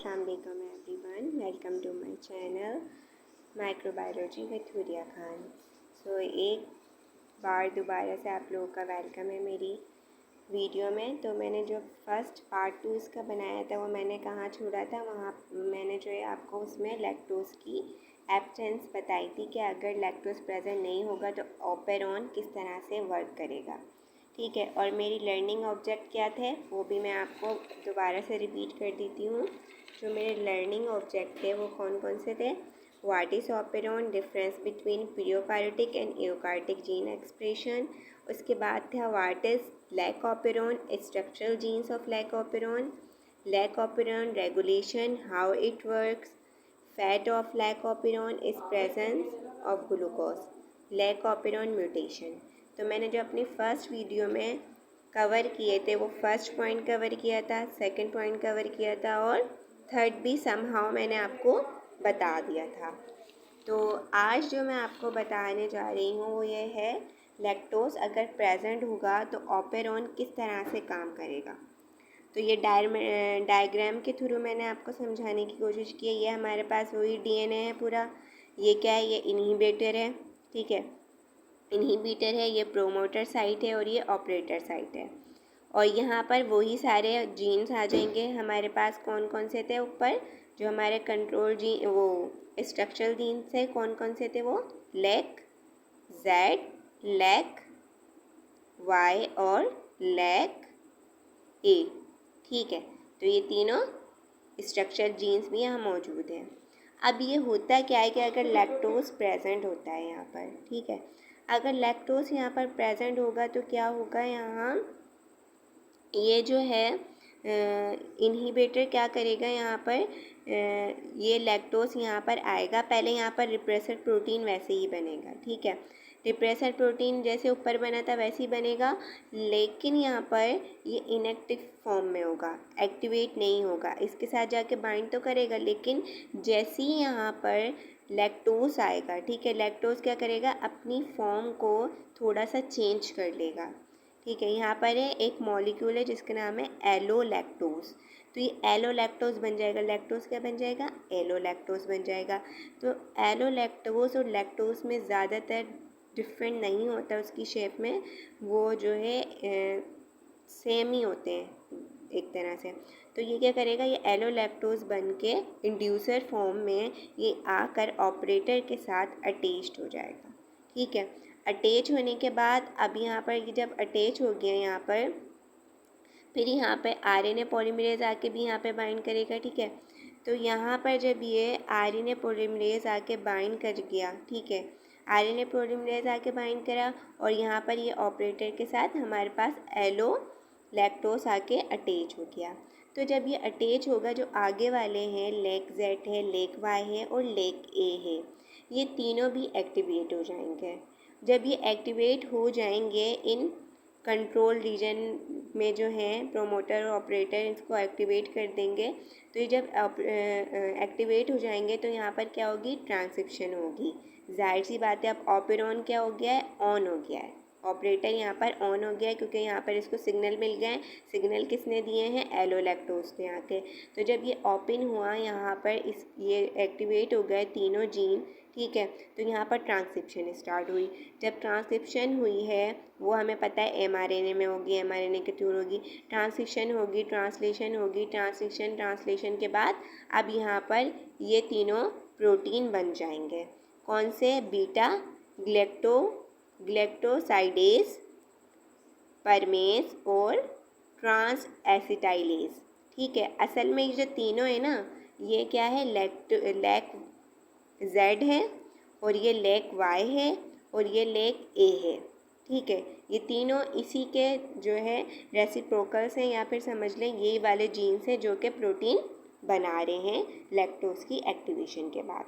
Assalamualaikum everyone, welcome to my channel microbiology with Huriya Khan. एक बार दोबारा से आप लोगों का वेलकम है मेरी वीडियो में। तो मैंने जो फर्स्ट पार्ट 2 इसका बनाया था वो मैंने कहाँ छोड़ा था, वहाँ मैंने जो है आपको उसमें लैक्टोज़ की एब्सेंस बताई थी कि अगर लैक्टोज़ प्रेजेंट नहीं होगा तो ऑपेरॉन किस तरह से वर्क करेगा। ठीक है, और मेरी लर्निंग ऑब्जेक्ट क्या थे वो भी मैं आपको दोबारा से रिपीट कर देती हूँ। जो मेरे लर्निंग ऑब्जेक्ट थे वो कौन कौन से थे। What is operon, difference between prokaryotic and eukaryotic gene expression. उसके बाद था what is lac operon, structural genes of lac operon regulation, how it works, fate of lac operon is presence of glucose, lac operon mutation. तो मैंने जो अपनी first video में cover किए थे वो फर्स्ट पॉइंट कवर किया था, सेकंड पॉइंट कवर किया था और थर्ड भी समहाउ मैंने आपको बता दिया था। तो आज जो मैं आपको बताने जा रही हूँ वो ये है लैक्टोज अगर प्रेजेंट होगा तो ऑपेरॉन किस तरह से काम करेगा। तो ये डायग्राम के थ्रू मैंने आपको समझाने की कोशिश की है। ये हमारे पास वही डीएनए है पूरा। ये क्या है, ये इनहिबिटर है। ठीक है, इनहिबिटर है, ये प्रोमोटर साइट है और ये ऑपरेटर साइट है। और यहाँ पर वही सारे जीन्स आ जाएंगे हमारे पास। कौन कौन से थे ऊपर जो हमारे कंट्रोल जीन वो स्ट्रक्चरल जीन्स है, कौन कौन से थे वो लैक जेड, लैक वाई और लैक ए। ठीक है, तो ये तीनों स्ट्रक्चर जीन्स भी यहाँ मौजूद हैं। अब ये होता क्या है कि अगर लैक्टोज प्रेजेंट होता है यहाँ पर, ठीक है, अगर लैक्टोज यहाँ पर प्रेजेंट होगा तो क्या होगा, यहाँ ये जो है इनहिबिटर क्या करेगा, यहाँ पर ये लैक्टोज यहाँ पर आएगा। पहले यहाँ पर रिप्रेसर प्रोटीन वैसे ही बनेगा। ठीक है, रिप्रेसर प्रोटीन जैसे ऊपर बना था वैसे ही बनेगा, लेकिन यहाँ पर ये इनएक्टिव फॉर्म में होगा, एक्टिवेट नहीं होगा। इसके साथ जाके बाइंड तो करेगा, लेकिन जैसे ही यहाँ पर लैक्टोज आएगा, ठीक है, लैक्टोज क्या करेगा, अपनी फॉर्म को थोड़ा सा चेंज कर लेगा। ठीक है, यहाँ पर है एक मॉलिक्यूल है जिसका नाम है एलोलैक्टोज। तो ये एलोलैक्टोज बन जाएगा। लैक्टोज क्या बन जाएगा, एलोलैक्टोज बन जाएगा। तो एलोलैक्टोज और लैक्टोज में ज़्यादातर डिफरेंट नहीं होता उसकी शेप में, वो जो है सेम ही होते हैं एक तरह से। तो ये क्या करेगा, ये एलोलैक्टोज बन के इंड्यूसर फॉर्म में ये आकर ऑपरेटर के साथ अटैच्ड हो जाएगा। ठीक है, अटैच होने के बाद अब यहाँ पर ये जब अटैच हो गया यहाँ पर, फिर यहाँ पे आरएनए पॉलीमरेज आके भी यहाँ पे बाइंड करेगा। ठीक है, तो यहाँ पर जब ये आरएनए पॉलीमरेज आके बाइंड कर गया, ठीक है, आरएनए पॉलीमरेज आके बाइंड करा और यहाँ पर ये ऑपरेटर के साथ हमारे पास एलो लैक्टोज आके अटैच हो गया। तो जब ये अटैच होगा, जो आगे वाले हैं लेक जेड है, लेक वाई है और लेक ए है, ये तीनों भी एक्टिवेट हो जाएंगे। जब ये एक्टिवेट हो जाएंगे इन कंट्रोल रीजन में जो है प्रोमोटर और ऑपरेटर इसको एक्टिवेट कर देंगे। तो ये जब एक्टिवेट हो जाएंगे तो यहाँ पर क्या होगी, ट्रांसक्रिप्शन होगी। जाहिर सी बात है, अब ऑपेरॉन क्या हो गया है, ऑन हो गया है। ऑपरेटर यहाँ पर ऑन हो गया है क्योंकि यहाँ पर इसको सिग्नल मिल गए हैं। सिग्नल किसने दिए हैं, एलोलैक्टोज ने आके। तो जब ये ओपन हुआ यहाँ पर इस ये एक्टिवेट हो गए तीनों जीन। ठीक है, तो यहाँ पर ट्रांसक्रिप्शन स्टार्ट हुई। जब ट्रांसक्रिप्शन हुई है वो हमें पता है एमआरएनए में होगी, एमआरएनए के थ्रू होगी, ट्रांसक्रिप्शन होगी, ट्रांसलेशन होगी, ट्रांसलेशन के बाद अब यहाँ पर ये तीनों प्रोटीन बन जाएंगे। कौन से, बीटा ग्लैक्टोसाइडेज, परमेज और ट्रांस एसिटाइलेज। ठीक है, असल में ये जो तीनों है ना, ये क्या है, लैक जेड है और ये लेक वाई है और ये लेक ए है। ठीक है, ये तीनों इसी के जो है रेसिप्रोकल्स हैं, या फिर समझ लें यही वाले जीन्स हैं जो कि प्रोटीन बना रहे हैं लैक्टोज की एक्टिवेशन के बाद।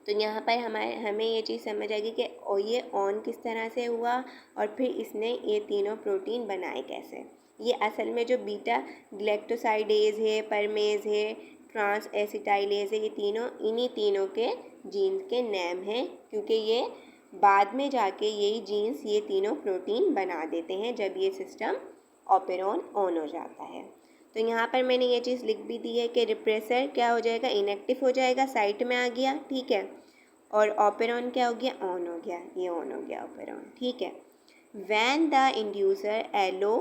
तो यहाँ पर हमें ये चीज़ समझ आएगी कि ये ऑन किस तरह से हुआ और फिर इसने ये तीनों प्रोटीन बनाए कैसे। ये असल में जो बीटा ग्लैक्टोसाइडेज है, परमेज है, ट्रांस एसिटाइलेज है, ये तीनों इन्हीं तीनों के जीन्स के नाम हैं, क्योंकि ये बाद में जाके यही जीन्स ये तीनों प्रोटीन बना देते हैं जब ये सिस्टम ऑपेरॉन ऑन हो जाता है। तो यहाँ पर मैंने ये चीज़ लिख भी दी है कि रिप्रेसर क्या हो जाएगा, इनएक्टिव हो जाएगा, साइट में आ गया, ठीक है। और ऑपेरॉन क्या हो गया, ऑन हो गया, ये ऑन हो गया ऑपेरॉन, ठीक है। When the inducer yellow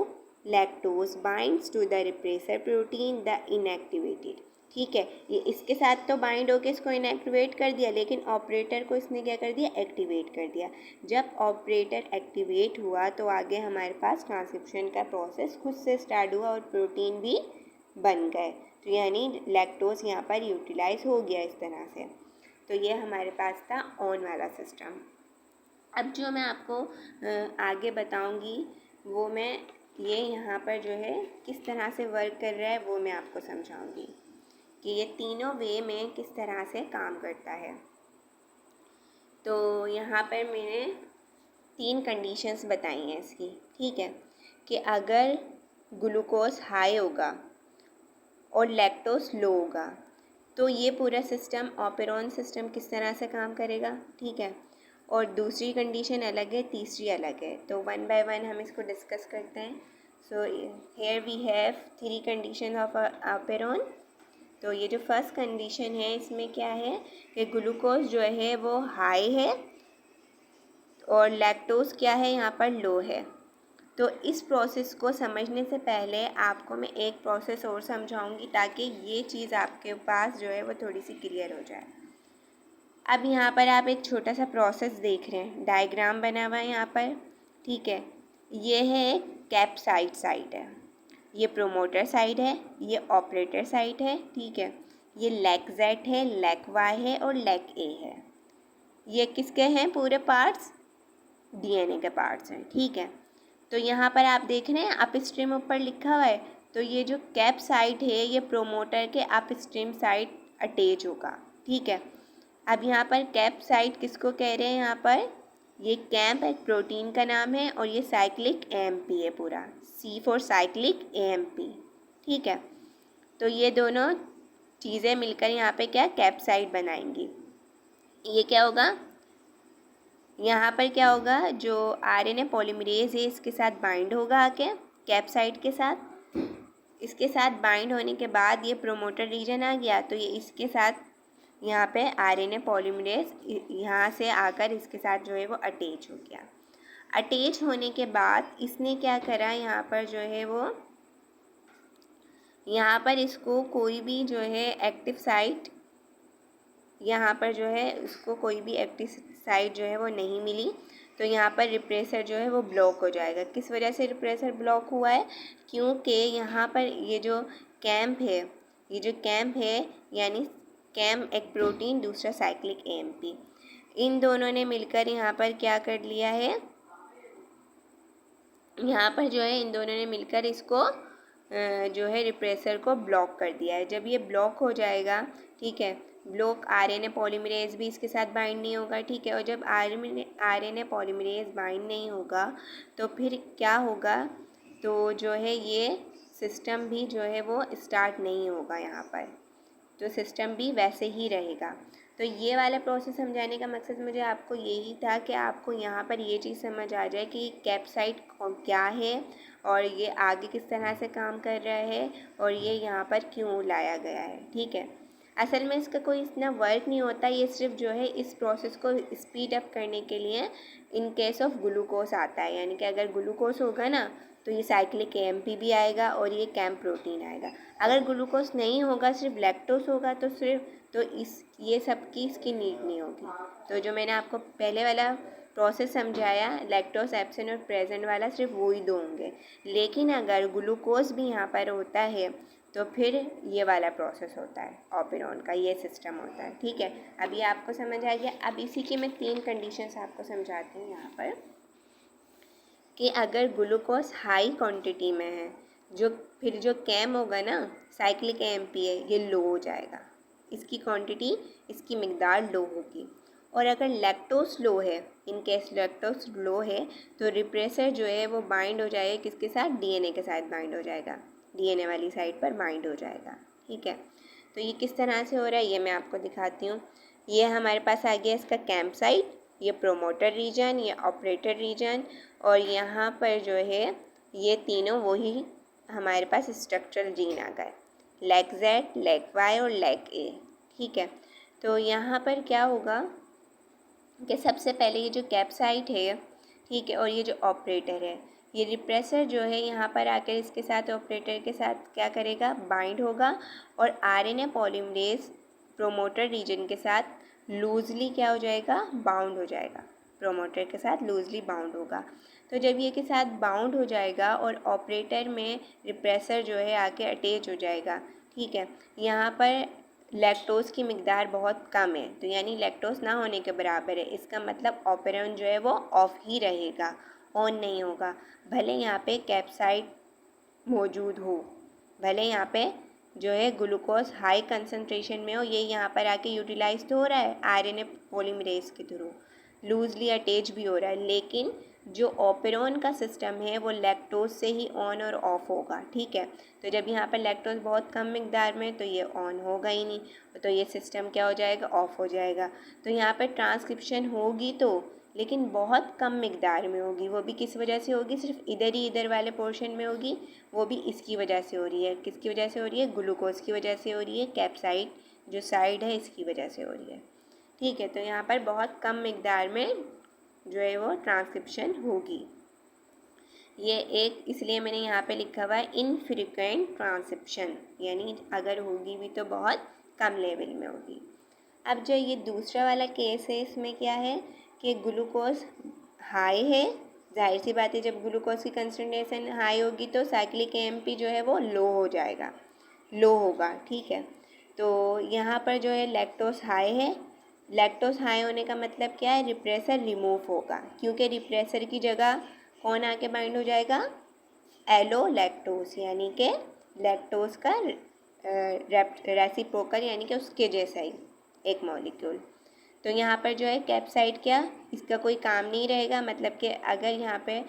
lactose binds to the repressor protein the inactivated, ठीक है। ये इसके साथ तो बाइंड होकर इसको इनएक्टिवेट कर दिया, लेकिन ऑपरेटर को इसने क्या कर दिया, एक्टिवेट कर दिया। जब ऑपरेटर एक्टिवेट हुआ तो आगे हमारे पास ट्रांसक्रिप्शन का प्रोसेस खुद से स्टार्ट हुआ और प्रोटीन भी बन गए। तो यानी लैक्टोज यहाँ पर यूटिलाइज हो गया इस तरह से। तो ये हमारे पास था ऑन वाला सिस्टम। अब जो मैं आपको आगे बताऊंगी वो मैं ये यहाँ पर जो है किस तरह से वर्क कर रहा है वो मैं आपको समझाऊंगी कि ये तीनों वे में किस तरह से काम करता है। तो यहाँ पर मैंने 3 कंडीशंस बताई हैं इसकी, ठीक है, कि अगर ग्लूकोज हाई होगा और लैक्टोज लो होगा तो ये पूरा सिस्टम ऑपेरॉन सिस्टम किस तरह से काम करेगा, ठीक है। और दूसरी कंडीशन अलग है, तीसरी अलग है। तो 1 बाय 1 हम इसको डिस्कस करते हैं। So here we have 3 condition of operon. तो ये जो फर्स्ट कंडीशन है इसमें क्या है कि ग्लूकोज जो है वो हाई है और लैक्टोज क्या है यहाँ पर लो है। तो इस प्रोसेस को समझने से पहले आपको मैं एक प्रोसेस और समझाऊंगी ताकि ये चीज़ आपके पास जो है वो थोड़ी सी क्लियर हो जाए। अब यहाँ पर आप एक छोटा सा प्रोसेस देख रहे हैं, डायग्राम बना हुआ है यहाँ पर, ठीक है। ये है कैप साइड है, ये प्रोमोटर साइड है, ये ऑपरेटर साइड है, ठीक है। ये लैक Z है, लैक Y है और लैक A है। ये किसके हैं पूरे पार्ट्स, DNA के पार्ट्स हैं, ठीक है। तो यहाँ पर आप देख रहे हैं अप स्ट्रीम ऊपर लिखा हुआ है, तो ये जो कैप साइड है ये प्रोमोटर के अप स्ट्रीम साइड अटैच होगा, ठीक है। अब यहाँ पर कैप साइड किसको कह रहे हैं, यहाँ पर ये कैम्प एक प्रोटीन का नाम है और ये साइक्लिक AMP है पूरा, C फॉर साइक्लिक AMP, ठीक है। तो ये दोनों चीज़ें मिलकर यहाँ पे क्या कैप साइड बनाएंगी। ये क्या होगा, यहाँ पर क्या होगा, जो RNA पॉलीमरेज है इसके साथ बाइंड होगा आके कैप साइड के साथ। इसके साथ बाइंड होने के बाद ये प्रोमोटर रीजन आ गया, तो ये इसके साथ यहाँ पे RNA पॉलीमरेज यहाँ से आकर इसके साथ जो है वो अटैच हो गया। अटैच होने के बाद इसने क्या करा, यहाँ पर जो है वो यहाँ पर इसको कोई भी जो है एक्टिव साइट, यहाँ पर जो है उसको कोई भी एक्टिव साइट जो है वो नहीं मिली। तो यहाँ पर रिप्रेसर जो है वो ब्लॉक हो जाएगा। किस वजह से रिप्रेसर ब्लॉक हुआ है, क्योंकि यहाँ पर ये जो कैम्प है, ये जो कैम्प है यानी कैम्प एक प्रोटीन, दूसरा साइक्लिक AMP, इन दोनों ने मिलकर यहाँ पर क्या कर लिया है, यहाँ पर जो है इन दोनों ने मिलकर इसको जो है रिप्रेसर को ब्लॉक कर दिया है। जब ये ब्लॉक हो जाएगा, ठीक है, ब्लॉक RNA पॉलीमरेज भी इसके साथ बाइंड नहीं होगा, ठीक है। और जब RNA पॉलीमरेज बाइंड नहीं होगा तो फिर क्या होगा, तो जो है ये सिस्टम भी जो है वो स्टार्ट नहीं होगा यहाँ पर, तो सिस्टम भी वैसे ही रहेगा। तो ये वाला प्रोसेस समझाने का मकसद मुझे आपको यही था कि आपको यहाँ पर ये चीज़ समझ आ जाए कि कैप साइट क्या है और ये आगे किस तरह से काम कर रहा है और ये यहाँ पर क्यों लाया गया है, ठीक है। असल में इसका कोई इतना वर्क नहीं होता, ये सिर्फ जो है इस प्रोसेस को स्पीड अप करने के लिए इन केस ऑफ ग्लूकोज आता है। यानी कि अगर ग्लूकोज होगा ना तो ये साइक्लिक AMP भी आएगा और ये कैम्प प्रोटीन आएगा। अगर ग्लूकोज नहीं होगा, सिर्फ लैक्टोज होगा तो ये सब की इसकी नीड नहीं होगी। तो जो मैंने आपको पहले वाला प्रोसेस समझाया लैक्टोज एब्सेंट और प्रेजेंट वाला, सिर्फ वो ही दो होंगे। लेकिन अगर ग्लूकोज भी यहाँ पर होता है तो फिर ये वाला प्रोसेस होता है, ऑपेरॉन का ये सिस्टम होता है, ठीक है। अब ये आपको समझ आ गया। अब इसी की मैं 3 कंडीशंस आपको समझाती हूँ यहाँ पर कि अगर ग्लूकोज हाई क्वांटिटी में है, फिर जो कैम होगा ना साइक्लिक AMP है ये लो हो जाएगा, इसकी क्वांटिटी, इसकी मिकदार लो होगी। और अगर लैक्टोज लो है, इन केस लैक्टोज लो है, तो रिप्रेसर जो है वो बाइंड हो जाएगा किसके साथ, DNA के साथ बाइंड हो जाएगा, DNA वाली साइड पर बाइंड हो जाएगा, ठीक है। तो ये किस तरह से हो रहा है ये मैं आपको दिखाती हूँ। ये हमारे पास आ गया इसका कैम्प साइट, ये प्रोमोटर रीजन, ये ऑपरेटर रीजन और यहाँ पर जो है ये तीनों वही हमारे पास स्ट्रक्चरल जीन आ गए, लेग Z, लेग Y और लेग A। ठीक है, तो यहाँ पर क्या होगा कि सबसे पहले ये जो कैप्साइट है, ठीक है, और ये जो ऑपरेटर है, ये रिप्रेसर जो है यहाँ पर आकर इसके साथ ऑपरेटर के साथ क्या करेगा, बाइंड होगा और आरएनए पॉलीमरेज प्रोमोटर रीजन के साथ लूजली क्या हो जाएगा, बाउंड हो जाएगा, प्रोमोटर के साथ लूजली बाउंड होगा। तो जब ये के साथ बाउंड हो जाएगा और ऑपरेटर में रिप्रेसर जो है आके अटैच हो जाएगा। ठीक है, यहाँ पर लैक्टोज़ की मिकदार बहुत कम है, तो यानी लैक्टोज़ ना होने के बराबर है। इसका मतलब ऑपरेंड जो है वो ऑफ ही रहेगा, ऑन नहीं होगा, भले यहाँ पे कैप्साइड मौजूद हो, भले यहाँ पे जो है ग्लूकोज हाई कंसंट्रेशन में हो, ये यहाँ पर आके यूटिलाइज तो हो रहा है आरएनए पॉलीमरेज के थ्रू, लूजली अटैच भी हो रहा है, लेकिन जो ऑपेरॉन का सिस्टम है वो लैक्टोज से ही ऑन और ऑफ होगा। ठीक है, तो जब यहाँ पर लैक्टोज बहुत कम मिकदार में, तो ये ऑन होगा ही नहीं, तो ये सिस्टम क्या हो जाएगा, ऑफ हो जाएगा। तो यहाँ पर ट्रांसक्रिप्शन होगी तो, लेकिन बहुत कम मिकदार में होगी, वो भी किस वजह से होगी, सिर्फ इधर ही इधर वाले पोर्शन में होगी, वो भी इसकी वजह से हो रही है। किसकी वजह से हो रही है, ग्लूकोज की वजह से हो रही है, कैप्साइड जो साइड है इसकी वजह से हो रही है। ठीक है, तो यहाँ पर बहुत कम मिकदार में जो है वो ट्रांसक्रिप्शन होगी। ये एक इसलिए मैंने यहाँ पे लिखा हुआ है इनफ्रीक्वेंट ट्रांसक्रिप्शन, यानी अगर होगी भी तो बहुत कम लेवल में होगी। अब जो ये दूसरा वाला केस है, इसमें क्या है कि ग्लूकोज हाई है, जाहिर सी बात है जब ग्लूकोज की कंसंट्रेशन हाई होगी तो साइक्लिक एएमपी जो है वो लो हो जाएगा, लो होगा। ठीक है, तो यहाँ पर जो है लैक्टोज हाई है, लैक्टोज हाई होने का मतलब क्या है, रिप्रेसर रिमूव होगा, क्योंकि रिप्रेसर की जगह कौन आके बाइंड हो जाएगा, एलो लैक्टोज, यानी कि लैक्टोज का रेसिप्रोकल, यानी कि उसके जैसा ही एक मॉलिक्यूल। तो यहाँ पर जो है कैप्साइड क्या, इसका कोई काम नहीं रहेगा, मतलब कि अगर यहाँ पे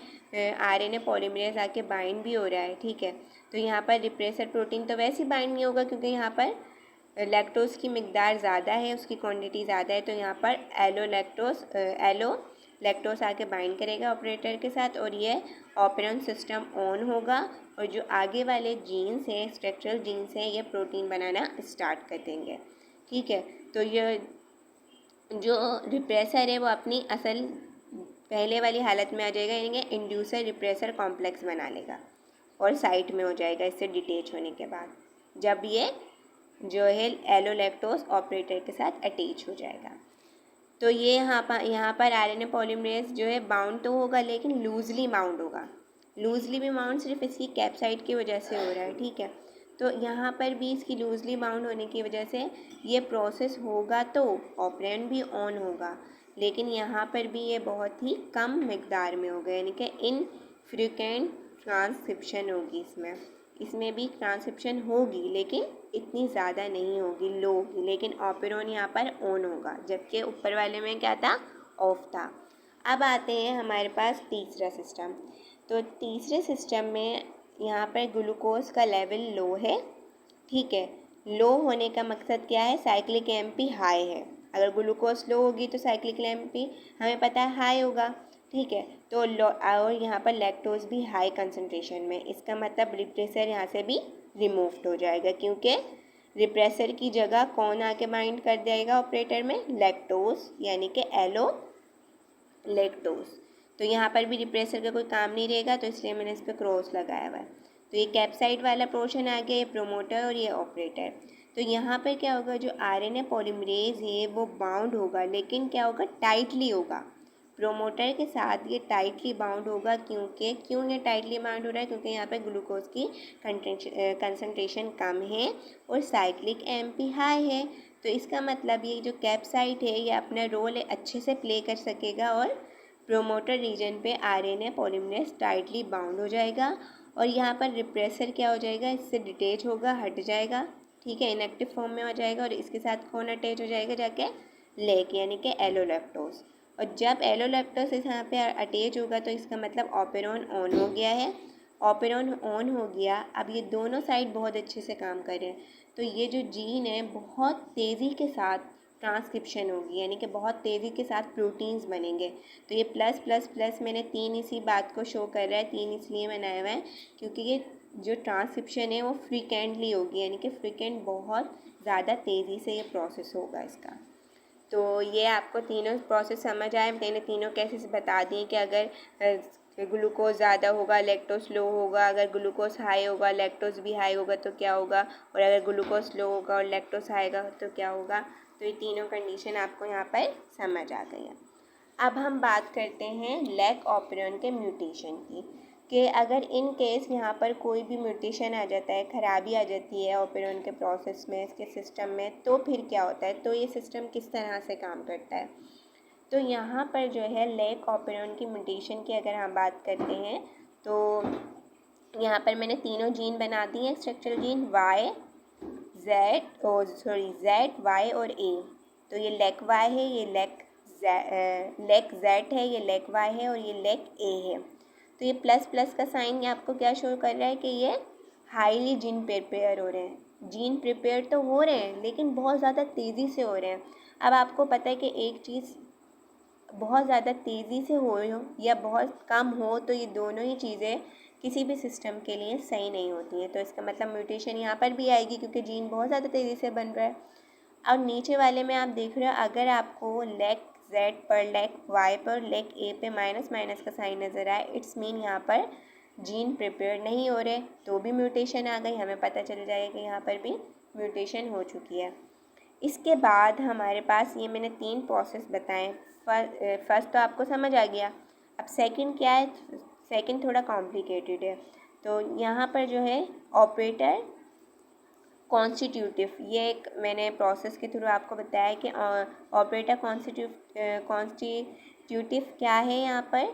आरएनए पॉलीमरेज आके बाइंड भी हो रहा है, ठीक है, तो यहाँ पर रिप्रेसर प्रोटीन तो वैसे ही बाइंड नहीं होगा, क्योंकि यहाँ पर लैक्टोज़ की मिकदार ज़्यादा है, उसकी क्वांटिटी ज़्यादा है, तो यहाँ पर एलो लैक्टोज आके बाइंड करेगा ऑपरेटर के साथ और ये ऑपरेंट सिस्टम ऑन होगा, और जो आगे वाले जीन्स हैं, स्ट्रक्चरल जीन्स हैं, ये प्रोटीन बनाना स्टार्ट कर देंगे। ठीक है, तो ये जो रिप्रेसर है वो अपनी असल पहले वाली हालत में आ जाएगा, यानी कि इंड्यूसर रिप्रेसर कॉम्प्लेक्स बना लेगा और साइट में हो जाएगा इससे डिटेच होने के बाद, जब ये जो है एलोलैक्टोज ऑपरेटर के साथ अटैच हो जाएगा। तो ये यहाँ पर आरएनए पॉलीमरेज जो है बाउंड तो होगा, लेकिन लूजली बाउंड होगा, लूजली भी बाउंड सिर्फ इसकी कैप्साइड की वजह से हो रहा है। ठीक है, तो यहाँ पर भी इसकी लूजली बाउंड होने की वजह से ये प्रोसेस होगा तो ऑपरेंड भी ऑन होगा, लेकिन यहाँ पर भी ये बहुत ही कम मिकदार में होगा, यानी कि इनफ्रीक्वेंट ट्रांसक्रिप्शन होगी। इसमें भी ट्रांसक्रिप्शन होगी, लेकिन इतनी ज़्यादा नहीं होगी, लो होगी, लेकिन ऑपेरॉन यहाँ पर ऑन होगा, जबकि ऊपर वाले में क्या था, ऑफ था। अब आते हैं हमारे पास तीसरा सिस्टम। तो तीसरे सिस्टम में यहाँ पर ग्लूकोज का लेवल लो है। ठीक है, लो होने का मकसद क्या है, साइक्लिक एएमपी हाई है, अगर ग्लूकोज लो होगी तो साइक्लिक एएमपी हमें पता है हाई होगा। ठीक है, तो लो, और यहाँ पर लैक्टोज भी हाई कंसंट्रेशन में, इसका मतलब रिप्रेसर यहाँ से भी रिमूव्ड हो जाएगा, क्योंकि रिप्रेसर की जगह कौन आके बाइंड कर देगा ऑपरेटर में, लैक्टोज, यानी कि एलो लैक्टोज। तो यहाँ पर भी रिप्रेसर का कोई काम नहीं रहेगा, तो इसलिए मैंने इस पर क्रॉस लगाया हुआ है। तो ये कैप्साइड वाला पोर्शन आ गया, ये प्रोमोटर और ये ऑपरेटर। तो यहाँ पर क्या होगा, जो आरएनए पॉलीमरेज है वो बाउंड होगा, लेकिन क्या होगा, टाइटली होगा, प्रोमोटर के साथ ये टाइटली बाउंड होगा। क्यों ये टाइटली बाउंड हो रहा है, क्योंकि यहाँ पे ग्लूकोज की कंसंट्रेशन कम है और साइक्लिक एएमपी हाई है। तो इसका मतलब ये जो कैप्साइड है ये अपना रोल अच्छे से प्ले कर सकेगा और प्रोमोटर रीजन पे आरएनए पॉलीमरेज टाइटली बाउंड हो जाएगा, और यहाँ पर रिप्रेसर क्या हो जाएगा, इससे डिटेच होगा, हट जाएगा। ठीक है, इनएक्टिव फॉर्म में हो जाएगा, और इसके साथ कौन अटैच हो जाएगा, जाके लेक, यानी कि एलोलैक्टोज। और जब एलोलैक्टोज यहाँ पे अटैच होगा तो इसका मतलब ऑपेरॉन ऑन हो गया है, ऑपेरॉन ऑन हो गया। अब ये दोनों साइड बहुत अच्छे से काम कर रहे हैं, तो ये जो जीन है बहुत तेज़ी के साथ ट्रांसक्रिप्शन होगी, यानी कि बहुत तेज़ी के साथ प्रोटीन्स बनेंगे। तो ये प्लस प्लस प्लस मैंने 3 इसी बात को शो कर रहा है, 3 इसलिए बनाया हुआ है क्योंकि ये जो ट्रांसक्रिप्शन है वो फ्रीक्वेंटली होगी, यानी कि फ्रीक्वेंट बहुत ज़्यादा तेज़ी से ये प्रोसेस होगा इसका। तो ये आपको तीनों प्रोसेस समझ आए। मैंने तीनों कैसे बता दिए कि अगर ग्लूकोज ज़्यादा होगा लैक्टोज लो होगा, अगर ग्लूकोज हाई होगा लैक्टोज भी हाई होगा तो क्या होगा, और अगर ग्लूकोज लो होगा और लैक्टोज हाई होगा तो क्या होगा। तो ये तीनों कंडीशन आपको यहाँ पर समझ आ गई है। अब हम बात करते हैं लैक ऑपरेरॉन के म्यूटेशन की, कि अगर इन केस यहाँ पर कोई भी म्यूटेशन आ जाता है, ख़राबी आ जाती है ऑपरेरॉन के प्रोसेस में, इसके सिस्टम में, तो फिर क्या होता है, तो ये सिस्टम किस तरह से काम करता है। तो यहाँ पर जो है लैक ऑपरेरॉन की म्यूटेशन की अगर हम बात करते हैं तो यहाँ पर मैंने तीनों जीन बना दिए हैं, स्ट्रक्चरल जीन जेड वाई और ए। तो ये लेक वाई है, ये लेक जेड है, ये लेक वाई है और ये लेक ए है। तो ये प्लस प्लस का साइन ये आपको क्या शो कर रहा है कि ये हाईली जीन प्रिपेयर हो रहे हैं। जीन प्रिपेयर तो हो रहे हैं लेकिन बहुत ज़्यादा तेज़ी से हो रहे हैं। अब आपको पता है कि एक चीज़ बहुत ज़्यादा तेज़ी से हो या बहुत कम हो तो ये दोनों ही चीज़ें किसी भी सिस्टम के लिए सही नहीं होती हैं। तो इसका मतलब म्यूटेशन यहाँ पर भी आएगी क्योंकि जीन बहुत ज़्यादा तेज़ी से बन रहा है। और नीचे वाले में आप देख रहे हो, अगर आपको लेक जेड पर, लेक वाई पर, लेक ए पे माइनस माइनस का साइन नज़र आए, इट्स मीन यहाँ पर जीन प्रिपेयर नहीं हो रहे, तो भी म्यूटेशन आ गई। हमें पता चल जाएगा कि यहाँ पर भी म्यूटेशन हो चुकी है। इसके बाद हमारे पास ये मैंने 3 प्रोसेस बताएं। फर्स्ट तो आपको समझ आ गया। अब सेकंड क्या है, सेकंड थोड़ा कॉम्प्लिकेटेड है। तो यहाँ पर जो है ऑपरेटर कॉन्स्टिट्यूटिव, ये एक मैंने प्रोसेस के थ्रू आपको बताया कि ऑपरेटर कॉन्स्टिट्यूटिव क्या है। यहाँ पर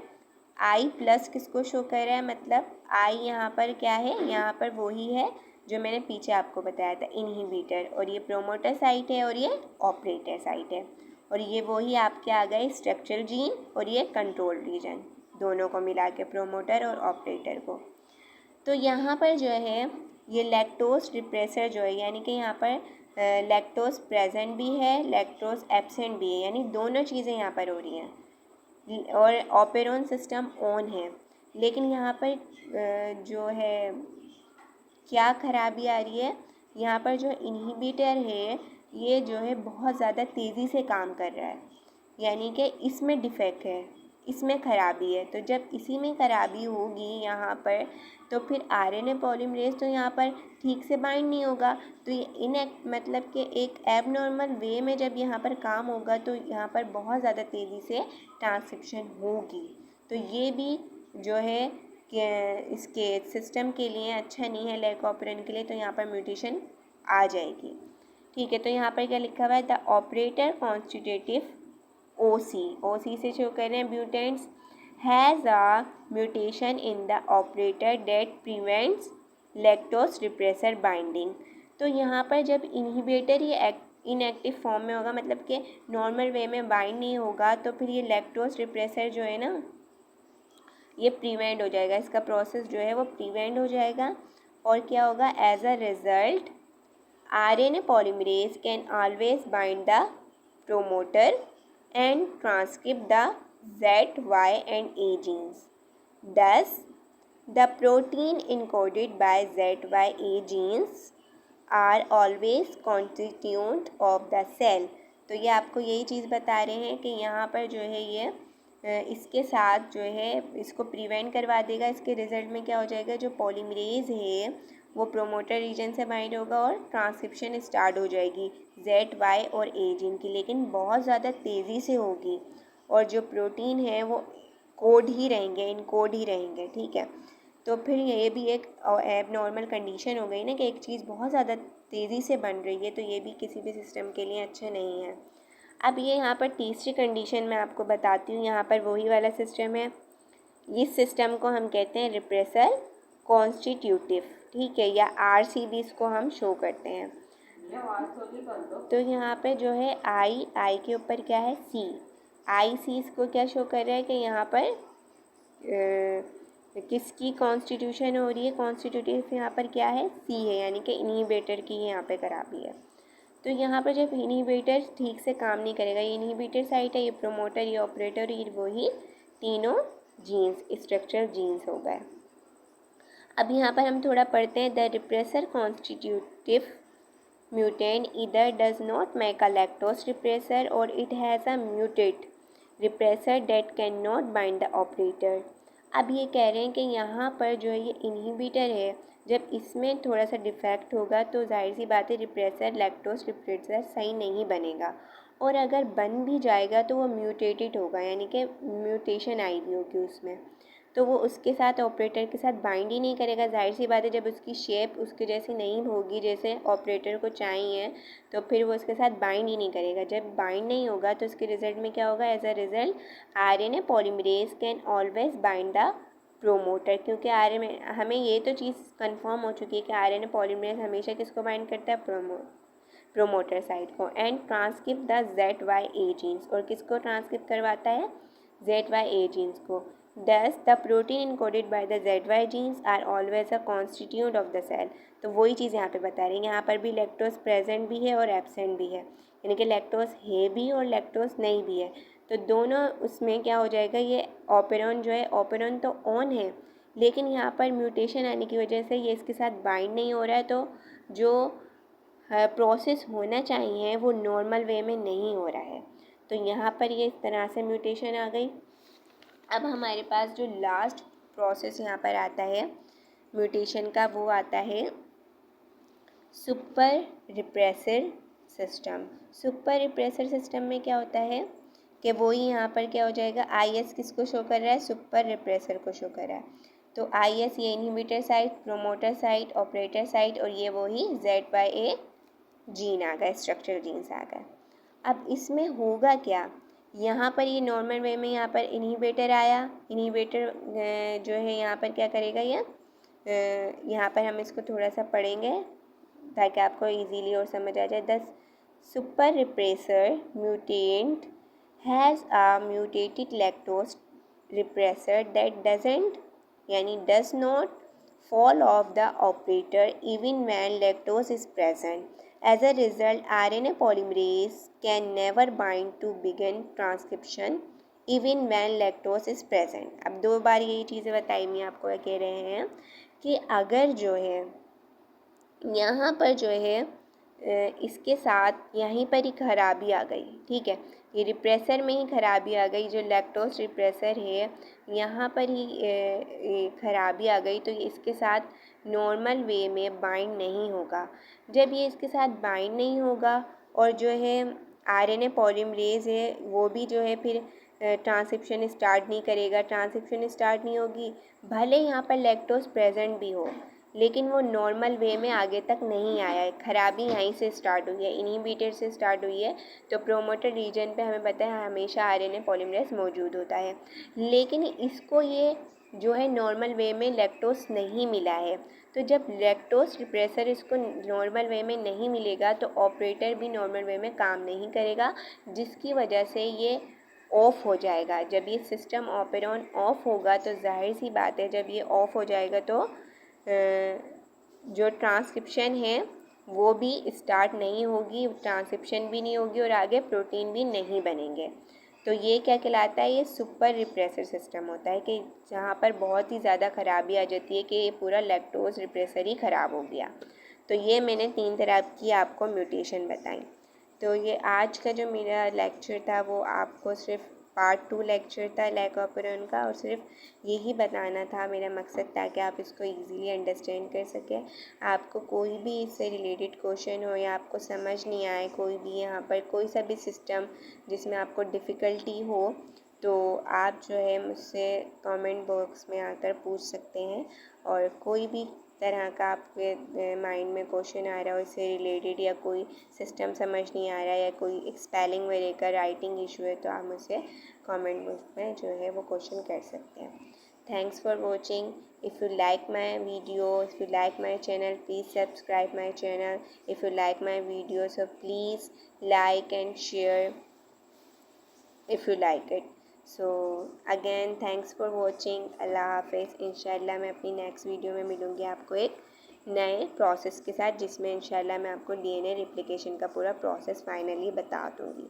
आई प्लस किसको शो कर रहा है, मतलब आई यहाँ पर क्या है, यहाँ पर वही है जो मैंने पीछे आपको बताया था, इनहिबिटर, और ये प्रोमोटर साइट है और ये ऑपरेटर साइट है, और ये वही आपके आ गए स्ट्रक्चरल जीन और ये कंट्रोल रीजन, दोनों को मिला के प्रोमोटर और ऑपरेटर को। तो यहाँ पर जो है ये लैक्टोज रिप्रेसर जो है, यानी कि यहाँ पर लैक्टोज प्रेजेंट भी है, लैक्टोज एब्सेंट भी है, यानी दोनों चीज़ें यहाँ पर हो रही हैं और ऑपेरॉन सिस्टम ऑन है। लेकिन यहाँ पर जो है क्या खराबी आ रही है, यहाँ पर जो इनहिबिटर है ये जो है बहुत ज़्यादा तेज़ी से काम कर रहा है, यानी कि इसमें डिफेक्ट है, इसमें खराबी है। तो जब इसी में खराबी होगी यहाँ पर, तो फिर आरएनए पॉलीमरेज तो यहाँ पर ठीक से बाइंड नहीं होगा। तो ये मतलब कि एक एबनॉर्मल वे में जब यहाँ पर काम होगा तो यहाँ पर बहुत ज़्यादा तेज़ी से ट्रांसक्रिप्शन होगी। तो ये भी जो है कि इसके सिस्टम के लिए अच्छा नहीं है, लैक ऑपरेंट के लिए, तो यहाँ पर म्यूटेशन आ जाएगी। ठीक है, तो यहाँ पर क्या लिखा हुआ है, द ऑपरेटर कॉन्स्टिट्यूटिव ओसी से शो कर रहे हैं mutants has a mutation in the operator that prevents lactose repressor binding. तो यहाँ पर जब इनहिबिटर ये इनएक्टिव फॉर्म में होगा, मतलब कि नॉर्मल वे में बाइंड नहीं होगा, तो फिर ये लैक्टोज रिप्रेसर जो है ना ये प्रिवेंट हो जाएगा, इसका प्रोसेस जो है वो प्रिवेंट हो जाएगा। और क्या होगा, as a result RNA polymerase can always bind the promoter and transcript the Z, Y and A genes. Thus, the protein encoded by Z, Y, A genes are always constituent of the cell. तो ये आपको यही चीज़ बता रहे हैं कि यहाँ पर जो है ये इसके साथ जो है इसको प्रिवेंट करवा देगा। इसके रिज़ल्ट में क्या हो जाएगा, जो पॉलीमरेज है वो प्रोमोटर रीजन से बाइंड होगा और ट्रांसक्रिप्शन स्टार्ट हो जाएगी जेड, वाई और ए जीन की, लेकिन बहुत ज़्यादा तेज़ी से होगी, और जो प्रोटीन है वो कोड ही रहेंगे, इन कोड ही रहेंगे। ठीक है, तो फिर ये भी एक एबनॉर्मल कंडीशन हो गई ना कि एक चीज़ बहुत ज़्यादा तेज़ी से बन रही है, तो ये भी किसी भी सिस्टम के लिए अच्छा नहीं है। अब ये यहाँ पर तीसरी कंडीशन मैं आपको बताती हूँ। यहाँ पर वही वाला सिस्टम है, इस सिस्टम को हम कहते हैं रिप्रेसर कॉन्स्टिट्यूटिव। ठीक है, या आरसीबी इसको हम शो करते हैं। तो यहाँ पे जो है आई के ऊपर क्या है, सी, आई सी इसको क्या शो कर रहा है कि यहाँ पर किसकी कॉन्स्टिट्यूशन हो रही है, कॉन्स्टिट्यूटिव यहाँ पर क्या है, सी है, यानी कि इनहिबिटर की यहाँ पे खराबी है। तो यहाँ पर जब इनहिबिटर ठीक से काम नहीं करेगा, ये इनहिबिटर साइट है, ये प्रोमोटर, ये ऑपरेटर, ये वही तीनों जीन्स स्ट्रक्चरल जीन्स हो गए। अब यहाँ पर हम थोड़ा पढ़ते हैं। The repressor constitutive mutant either does not make a lactose repressor और it has a mutated repressor that can not bind the operator. अब ये कह रहे हैं कि यहाँ पर जो है ये इनहिबिटर है, जब इसमें थोड़ा सा डिफेक्ट होगा तो जाहिर सी बात है रिप्रेसर लैक्टोज रिप्रेसर सही नहीं बनेगा, और अगर बन भी जाएगा तो वो म्यूटेटेड होगा, यानी कि म्यूटेशन आई हुई होगी उसमें, तो वो उसके साथ ऑपरेटर के साथ बाइंड ही नहीं करेगा। जाहिर सी बात है जब उसकी शेप उसके जैसी नहीं होगी जैसे ऑपरेटर को चाहिए, तो फिर वो उसके साथ बाइंड ही नहीं करेगा। जब बाइंड नहीं होगा तो उसके रिजल्ट में क्या होगा? As a result RNA polymerase can always bind the promoter, क्योंकि आरएनए हमें ये तो चीज़ कंफर्म हो चुकी है कि आरएनए पॉलीमरेज हमेशा किसको बाइंड करता है? प्रोमोटर साइट को। And transcript the ZYA genes, और किसको ट्रांसक्रिप्ट करवाता है? ZYA जीन्स को। Thus the protein encoded by the ZY genes are always a constituent of the cell। तो वही चीज़ यहाँ पे बता रही हैं, यहाँ पर भी लैक्टोज प्रेजेंट भी है और एब्सेंट भी है, यानी कि लैक्टोज है भी और लैक्टोज नहीं भी है। तो दोनों उसमें क्या हो जाएगा? ये ऑपेरॉन जो है, ऑपेरॉन तो ऑन है लेकिन यहाँ पर म्यूटेशन आने की वजह से ये इसके साथ बाइंड नहीं हो रहा है, तो जो प्रोसेस होना चाहिए वो नॉर्मल वे में नहीं हो रहा है, तो यहाँ पर ये इस तरह से म्यूटेशन आ गई। अब हमारे पास जो लास्ट प्रोसेस यहाँ पर आता है म्यूटेशन का, वो आता है super repressor system. Super repressor system में क्या होता है कि वही यहाँ पर क्या हो जाएगा? IS किसको शो कर रहा है? सुपर रिप्रेसर को शो कर रहा है। तो IS ये inhibitor site, promoter site, operator site, और ये वही ZYA जीन आ गए, स्ट्रक्चरल जीन्स आ गए। अब इसमें होगा क्या? यहाँ पर ये नॉर्मल वे में यहाँ पर इनहिबिटर आया, इनहिबिटर जो है यहाँ पर क्या करेगा? ये यहाँ पर हम इसको थोड़ा सा पढ़ेंगे ताकि आपको इजीली और समझ आ जाए। The super repressor mutant has a mutated lactose repressor that doesn't यानी does not fall off the operator even when lactose is present. As a result, RNA polymerase can never bind to begin transcription even when lactose is present. अब 2 बार यही चीज़ें बताई मैं आपको कह रहे हैं कि अगर जो है यहाँ पर जो है इसके साथ यहीं पर ही खराबी आ गई, ठीक है, ये रिप्रेसर में ही खराबी आ गई, जो लैक्टोज रिप्रेसर है यहाँ पर ही खराबी आ गई, तो ये इसके साथ नॉर्मल वे में बाइंड नहीं होगा। जब ये इसके साथ बाइंड नहीं होगा और जो है RNA पॉलीमरेज है वो भी जो है फिर ट्रांसक्रिप्शन स्टार्ट नहीं करेगा, ट्रांसक्रिप्शन स्टार्ट नहीं होगी, भले यहाँ पर लैक्टोज प्रेजेंट भी हो लेकिन वो नॉर्मल वे में आगे तक नहीं आया है, खराबी यहीं से स्टार्ट हुई है, इनहिबिटर से स्टार्ट हुई है। तो प्रोमोटर रीजन पे हमें पता है हमेशा RNA पॉलीमरेज मौजूद होता है, लेकिन इसको ये जो है नॉर्मल वे में लैक्टोज नहीं मिला है। तो जब लैक्टोज रिप्रेसर इसको नॉर्मल वे में नहीं मिलेगा तो ऑपरेटर भी नॉर्मल वे में काम नहीं करेगा, जिसकी वजह से ये ऑफ़ हो जाएगा। जब ये सिस्टम ऑपेरॉन ऑफ होगा तो जाहिर सी बात है जब ये ऑफ़ हो जाएगा तो जो ट्रांसक्रिप्शन है वो भी स्टार्ट नहीं होगी, ट्रांसक्रिप्शन भी नहीं होगी और आगे प्रोटीन भी नहीं बनेंगे। तो ये क्या कहलाता है? ये सुपर रिप्रेसर सिस्टम होता है कि जहाँ पर बहुत ही ज़्यादा ख़राबी आ जाती है कि ये पूरा लैक्टोज रिप्रेसर ही ख़राब हो गया। तो ये मैंने 3 तरह की आपको म्यूटेशन बताई। तो ये आज का जो मेरा लेक्चर था वो आपको सिर्फ पार्ट 2 लेक्चर था लैकोपेरॉन का, और सिर्फ यही बताना था मेरा मकसद ताकि आप इसको इजीली अंडरस्टैंड कर सकें। आपको कोई भी इससे रिलेटेड क्वेश्चन हो या आपको समझ नहीं आए कोई भी यहाँ पर कोई सा भी सिस्टम जिसमें आपको डिफ़िकल्टी हो, तो आप जो है मुझसे कमेंट बॉक्स में आकर पूछ सकते हैं। और कोई भी तरह का आपके माइंड में क्वेश्चन आ रहा हो इससे रिलेटेड, या कोई सिस्टम समझ नहीं आ रहा है या कोई स्पेलिंग वगैरह का राइटिंग इशू है, तो आप मुझसे कमेंट बॉक्स में जो है वो क्वेश्चन कर सकते हैं। Thanks for watching. If you like my video, if you like my channel, please subscribe my channel. If you like my video, so please like and share if you like it. So again thanks for watching। अल्लाह हाफ़िज़। इंशाल्लाह मैं अपनी next video में मिलूँगी आपको एक नए process के साथ, जिसमें इंशाल्लाह मैं आपको DNA रिप्लिकेशन का पूरा प्रोसेस फाइनली बता दूँगी।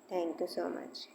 Thank you so much.